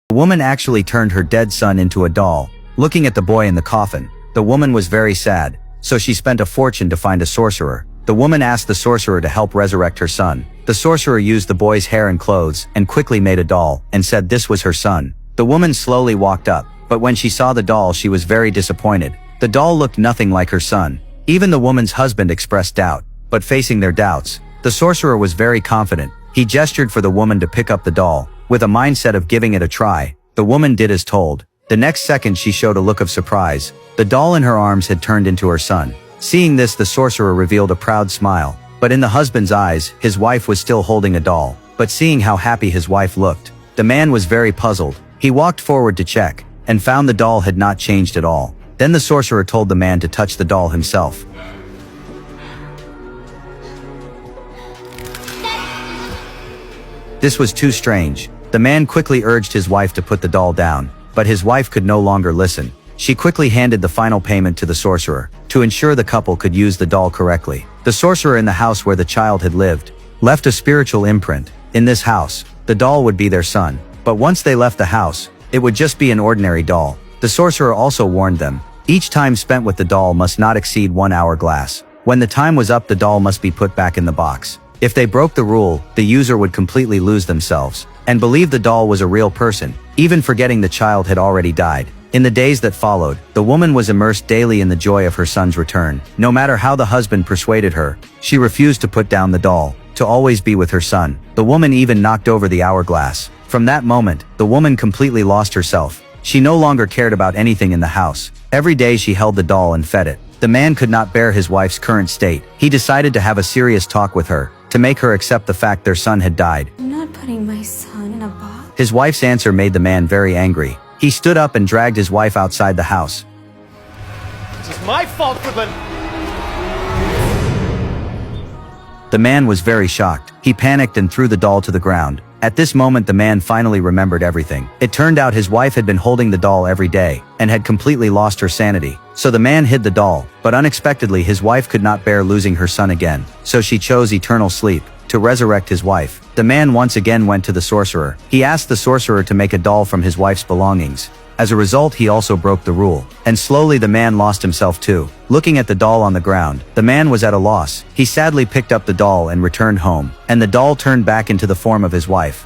The woman actually turned her dead son into a doll. Looking at the boy in the coffin, the woman was very sad, so she spent a fortune to find a sorcerer. The woman asked the sorcerer to help resurrect her son. The sorcerer used the boy's hair and clothes and quickly made a doll and said this was her son. The woman slowly walked up, but when she saw the doll she was very disappointed. The doll looked nothing like her son. Even the woman's husband expressed doubt, but facing their doubts, the sorcerer was very confident. He gestured for the woman to pick up the doll. With a mindset of giving it a try, the woman did as told. The next second she showed a look of surprise. The doll in her arms had turned into her son. Seeing this, the sorcerer revealed a proud smile. But in the husband's eyes, his wife was still holding a doll. But seeing how happy his wife looked, the man was very puzzled. He walked forward to check, and found the doll had not changed at all. Then the sorcerer told the man to touch the doll himself. This was too strange. The man quickly urged his wife to put the doll down, but his wife could no longer listen. She quickly handed the final payment to the sorcerer, to ensure the couple could use the doll correctly. The sorcerer in the house where the child had lived, left a spiritual imprint. In this house, the doll would be their son. But once they left the house, it would just be an ordinary doll. The sorcerer also warned them, each time spent with the doll must not exceed 1 hourglass. When the time was up, the doll must be put back in the box. If they broke the rule, the user would completely lose themselves, and believe the doll was a real person, even forgetting the child had already died. In the days that followed, the woman was immersed daily in the joy of her son's return. No matter how the husband persuaded her, she refused to put down the doll, to always be with her son. The woman even knocked over the hourglass. From that moment, the woman completely lost herself. She no longer cared about anything in the house. Every day she held the doll and fed it. The man could not bear his wife's current state. He decided to have a serious talk with her, to make her accept the fact their son had died. I'm not putting my son in a box. His wife's answer made the man very angry. He stood up and dragged his wife outside the house. This is my fault for the... The man was very shocked. He panicked and threw the doll to the ground. At this moment the man finally remembered everything. It turned out his wife had been holding the doll every day, and had completely lost her sanity. So the man hid the doll, but unexpectedly his wife could not bear losing her son again. So she chose eternal sleep, to resurrect his wife. The man once again went to the sorcerer. He asked the sorcerer to make a doll from his wife's belongings. As a result, he also broke the rule. And slowly the man lost himself too. Looking at the doll on the ground, the man was at a loss. He sadly picked up the doll and returned home. And the doll turned back into the form of his wife.